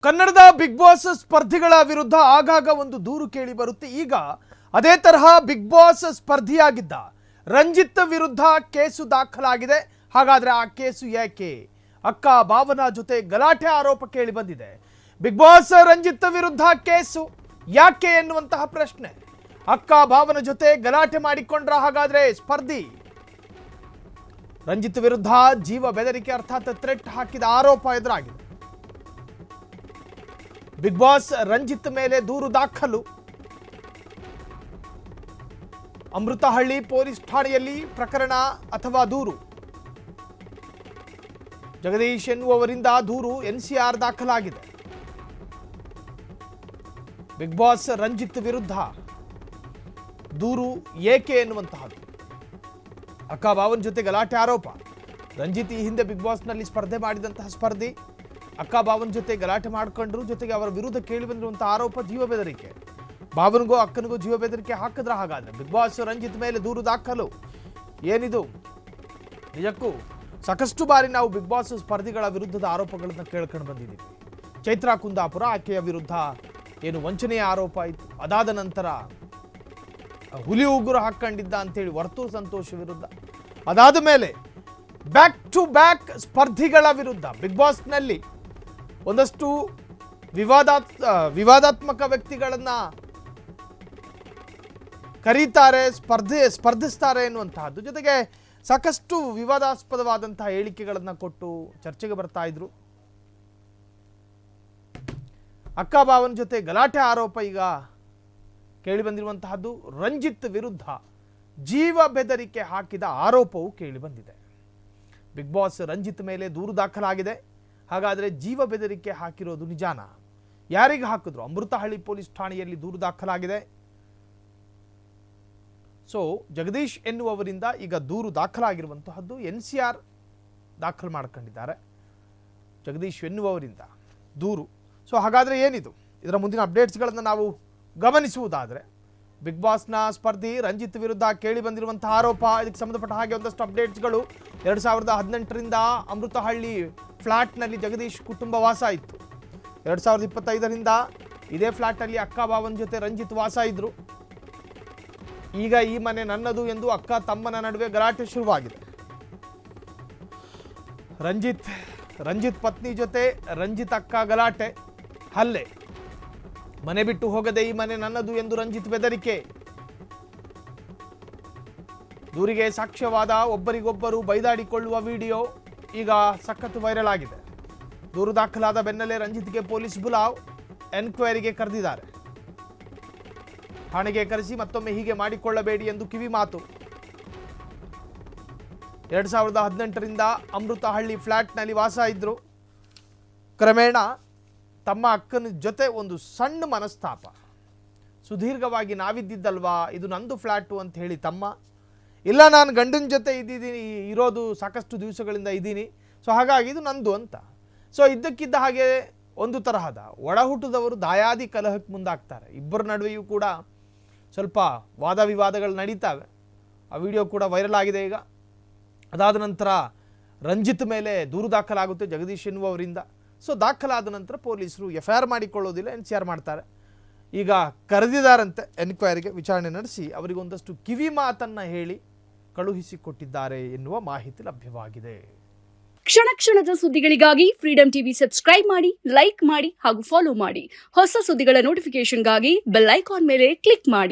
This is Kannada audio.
ಕನ್ನಡದ ಬಿಗ್ ಬಾಸ್ ಸ್ಪರ್ಧಿಗಳ ವಿರುದ್ಧ ಆಗಾಗ ಒಂದು ದೂರು ಕೇಳಿ ಬರುತ್ತೆ. ಈಗ ಅದೇ ತರಹ ಬಿಗ್ ಬಾಸ್ ಸ್ಪರ್ಧಿಯಾಗಿದ್ದ ರಂಜಿತ್ ವಿರುದ್ಧ ಕೇಸು ದಾಖಲಾಗಿದೆ. ಹಾಗಾದ್ರೆ ಆ ಕೇಸು ಯಾಕೆ? ಅಕ್ಕ ಭಾವನಾ ಜೊತೆ ಗಲಾಟೆ ಆರೋಪ ಕೇಳಿ ಬಂದಿದೆ. ಬಿಗ್ ಬಾಸ್ ರಂಜಿತ್ ವಿರುದ್ಧ ಕೇಸು ಯಾಕೆ ಎನ್ನುವಂತಹ ಪ್ರಶ್ನೆ. ಅಕ್ಕ ಭಾವನಾ ಜೊತೆ ಗಲಾಟೆ ಮಾಡಿಕೊಂಡ್ರ ಹಾಗಾದ್ರೆ ಸ್ಪರ್ಧಿ? ರಂಜಿತ್ ವಿರುದ್ಧ ಜೀವ ಬೆದರಿಕೆ ಅರ್ಥಾತ್ ಥ್ರೆಟ್ ಹಾಕಿದ ಆರೋಪ ಎದುರಾಗಿದೆ. ಬಿಗ್ ಬಾಸ್ ರಂಜಿತ್ ಮೇಲೆ ದೂರು ದಾಖಲು. ಅಮೃತಹಳ್ಳಿ ಪೊಲೀಸ್ ಠಾಣೆಯಲ್ಲಿ ಪ್ರಕರಣ ಅಥವಾ ದೂರು. ಜಗದೀಶ್ ಎನ್ನುವವರಿಂದ ದೂರು NCR ದಾಖಲಾಗಿದೆ. ಬಿಗ್ ಬಾಸ್ ರಂಜಿತ್ ವಿರುದ್ಧ ದೂರು ಏಕೆ ಎನ್ನುವಂತಹದ್ದು. ಅಕ್ಕ ಭಾವನ ಜೊತೆ ಗಲಾಟೆ ಆರೋಪ. ರಂಜಿತ್ ಈ ಹಿಂದೆ ಬಿಗ್ ಬಾಸ್ನಲ್ಲಿ ಸ್ಪರ್ಧೆ ಮಾಡಿದಂತಹ ಸ್ಪರ್ಧಿ. ಅಕ್ಕ ಭಾವನ ಜೊತೆ ಗಲಾಟೆ ಮಾಡಿಕೊಂಡ್ರು. ಜೊತೆಗೆ ಅವರ ವಿರುದ್ಧ ಕೇಳಿ ಬಂದಿರುವಂತಹ ಆರೋಪ ಜೀವ ಬೆದರಿಕೆ. ಭಾವನಿಗೂ ಅಕ್ಕನಿಗೂ ಜೀವ ಬೆದರಿಕೆ ಹಾಕಿದ್ರ ಹಾಗಾದ್ರೆ ಬಿಗ್ ಬಾಸ್ ರಂಜಿತ್ ಮೇಲೆ ದೂರು ದಾಖಲು. ಏನಿದು? ನಿಜಕ್ಕೂ ಸಾಕಷ್ಟು ಬಾರಿ ನಾವು ಬಿಗ್ ಬಾಸ್ ಸ್ಪರ್ಧಿಗಳ ವಿರುದ್ಧದ ಆರೋಪಗಳನ್ನು ಕೇಳ್ಕೊಂಡು ಬಂದಿದ್ದೀವಿ. ಚೈತ್ರಾ ಕುಂದಾಪುರ ಆಕೆಯ ವಿರುದ್ಧ ಏನು ವಂಚನೆಯ ಆರೋಪ ಇತ್ತು. ಅದಾದ ನಂತರ ಹುಲಿ ಉಗುರು ಹಾಕೊಂಡಿದ್ದ ಅಂತೇಳಿ ವರ್ತೂರ್ ಸಂತೋಷ್ ವಿರುದ್ಧ. ಅದಾದ ಮೇಲೆ ಬ್ಯಾಕ್ ಟು ಬ್ಯಾಕ್ ಸ್ಪರ್ಧಿಗಳ ವಿರುದ್ಧ ಬಿಗ್ ಬಾಸ್ನಲ್ಲಿ ಒಂದಷ್ಟು ವಿವಾದಾತ್ಮಕ ವ್ಯಕ್ತಿಗಳನ್ನ ಕರೀತಾರೆ, ಸ್ಪರ್ಧಿಸ್ತಾರೆ ಎನ್ನುವಂತಹದ್ದು. ಜೊತೆಗೆ ಸಾಕಷ್ಟು ವಿವಾದಾಸ್ಪದವಾದಂತಹ ಹೇಳಿಕೆಗಳನ್ನು ಕೊಟ್ಟು ಚರ್ಚೆಗೆ ಬರ್ತಾ ಇದ್ರು. ಅಕ್ಕ ಭಾವನ ಜೊತೆ ಗಲಾಟೆ ಆರೋಪ ಈಗ ಕೇಳಿ ಬಂದಿರುವಂತಹದ್ದು. ರಂಜಿತ್ ವಿರುದ್ಧ ಜೀವ ಬೆದರಿಕೆ ಹಾಕಿದ ಆರೋಪವು ಕೇಳಿ ಬಂದಿದೆ. ಬಿಗ್ ಬಾಸ್ ರಂಜಿತ್ ಮೇಲೆ ದೂರು ದಾಖಲಾಗಿದೆ. ಹಾಗಾದರೆ ಜೀವ ಬೆದರಿಕೆ ಹಾಕಿರೋದು ನಿಜಾನ? ಯಾರಿಗೆ ಹಾಕಿದ್ರು? ಅಮೃತಹಳ್ಳಿ ಪೊಲೀಸ್ ಠಾಣೆಯಲ್ಲಿ ದೂರು ದಾಖಲಾಗಿದೆ. ಸೊ ಜಗದೀಶ್ ಎನ್ನುವವರಿಂದ ಈಗ ದೂರು ದಾಖಲಾಗಿರುವಂತಹದ್ದು. NCR ದಾಖಲು ಮಾಡ್ಕೊಂಡಿದ್ದಾರೆ ಜಗದೀಶ್ ಎನ್ನುವವರಿಂದ ದೂರು. ಸೊ ಹಾಗಾದರೆ ಏನಿದು? ಇದರ ಮುಂದಿನ ಅಪ್ಡೇಟ್ಸ್ಗಳನ್ನು ನಾವು ಗಮನಿಸುವುದಾದರೆ, ಬಿಗ್ ಬಾಸ್ನ ಸ್ಪರ್ಧಿ ರಂಜಿತ್ ವಿರುದ್ಧ ಕೇಳಿ ಬಂದಿರುವಂತಹ ಆರೋಪ. ಇದಕ್ಕೆ ಸಂಬಂಧಪಟ್ಟ ಹಾಗೆ ಒಂದಷ್ಟು ಅಪ್ಡೇಟ್ಸ್ಗಳು. 2018ರಿಂದ ಅಮೃತಹಳ್ಳಿ ಫ್ಲಾಟ್ನಲ್ಲಿ ಜಗದೀಶ್ ಕುಟುಂಬ ವಾಸ ಇತ್ತು. 2025ರಿಂದ ಇದೇ ಫ್ಲಾಟ್ನಲ್ಲಿ ಅಕ್ಕ ಭಾವನ ಜೊತೆ ರಂಜಿತ್ ವಾಸ ಇದ್ರು. ಈಗ ಈ ಮನೆ ನನ್ನದು ಎಂದು ಅಕ್ಕ ತಮ್ಮನ ನಡುವೆ ಗಲಾಟೆ ಶುರುವಾಗಿದೆ. ರಂಜಿತ್ ಪತ್ನಿ ಜೊತೆ ರಂಜಿತ್ ಅಕ್ಕ ಗಲಾಟೆ, ಹಲ್ಲೆ. ಮನೆ ಬಿಟ್ಟು ಹೋಗದೆ ಈ ಮನೆ ನನ್ನದು ಎಂದು ರಂಜಿತ್ ಬೆದರಿಕೆ. ದೂರಿಗೆ ಸಾಕ್ಷ್ಯವಾದ ಒಬ್ಬರಿಗೊಬ್ಬರು ಬೈದಾಡಿಕೊಳ್ಳುವ ವಿಡಿಯೋ ಈಗ ಸಖತ್ ವೈರಲ್ ಆಗಿದೆ. ದೂರು ದಾಖಲಾದ ಬೆನ್ನಲ್ಲೇ ರಂಜಿತ್ಗೆ ಪೊಲೀಸ್ ಬುಲಾವ್, ಎನ್ಕ್ವೈರಿಗೆ ಕರೆದಿದ್ದಾರೆ. ಠಾಣೆಗೆ ಕರೆಸಿ ಮತ್ತೊಮ್ಮೆ ಹೀಗೆ ಮಾಡಿಕೊಳ್ಳಬೇಡಿ ಎಂದು ಕಿವಿ ಮಾತು. 2018ರಿಂದ ಅಮೃತಹಳ್ಳಿ ಫ್ಲಾಟ್ನಲ್ಲಿ ವಾಸ ಇದ್ರು. ಕ್ರಮೇಣ ತಮ್ಮ ಅಕ್ಕನ ಜೊತೆ ಒಂದು ಸಣ್ಣ ಮನಸ್ತಾಪ. ಸುದೀರ್ಘವಾಗಿ ನಾವಿದ್ದಿದ್ದಲ್ವಾ, ಇದು ನಂದು ಫ್ಲ್ಯಾಟು ಅಂತ ಹೇಳಿ ತಮ್ಮ, ಇಲ್ಲ ನಾನು ಗಂಡನ ಜೊತೆ ಇರೋದು ಸಾಕಷ್ಟು ದಿವಸಗಳಿಂದ ಇದ್ದೀನಿ, ಸೊ ಹಾಗಾಗಿ ಇದು ನಂದು ಅಂತ. ಸೊ ಇದ್ದಕ್ಕಿದ್ದ ಹಾಗೆ ಒಂದು ತರಹದ ಒಳಹುಟ್ಟದವರು ದಾಯಾದಿ ಕಲಹಕ್ಕೆ ಮುಂದಾಗ್ತಾರೆ. ಇಬ್ಬರ ನಡುವೆಯೂ ಕೂಡ ಸ್ವಲ್ಪ ವಾದ ವಿವಾದಗಳು ನಡೀತಾವೆ. ಆ ವಿಡಿಯೋ ಕೂಡ ವೈರಲ್ ಆಗಿದೆ ಈಗ. ಅದಾದ ನಂತರ ರಂಜಿತ್ ಮೇಲೆ ದೂರು ದಾಖಲಾಗುತ್ತೆ ಜಗದೀಶ್ ಎನ್ನುವವರಿಂದ. ಸೊ ದಾಖಲಾದ ನಂತರ ಪೊಲೀಸರು FIR ಮಾಡಿಕೊಳ್ಳೋದಿಲ್ಲ, NCR ಮಾಡ್ತಾರೆ. ಈಗ ಕರೆದಿದ್ದಾರಂತೆ ಎನ್ಕ್ವೈರಿಗೆ. ವಿಚಾರಣೆ ನಡೆಸಿ ಅವರಿಗೆ ಒಂದಷ್ಟು ಕಿವಿ ಮಾತನ್ನು ಹೇಳಿ ಕಳುಹಿಸಿಕೊಟ್ಟಿದ್ದಾರೆ ಎನ್ನುವ ಮಾಹಿತಿ ಲಭ್ಯವಾಗಿದೆ. ಕ್ಷಣ ಕ್ಷಣದ ಸುದ್ದಿಗಳಿಗಾಗಿ ಫ್ರೀಡಂ ಟಿವಿ ಸಬ್ಸ್ಕ್ರೈಬ್ ಮಾಡಿ, ಲೈಕ್ ಮಾಡಿ ಹಾಗೂ ಫಾಲೋ ಮಾಡಿ. ಹೊಸ ಸುದ್ದಿಗಳ ನೋಟಿಫಿಕೇಶನ್ಗಾಗಿ ಬೆಲ್ ಐಕಾನ್ ಮೇಲೆ ಕ್ಲಿಕ್ ಮಾಡಿ.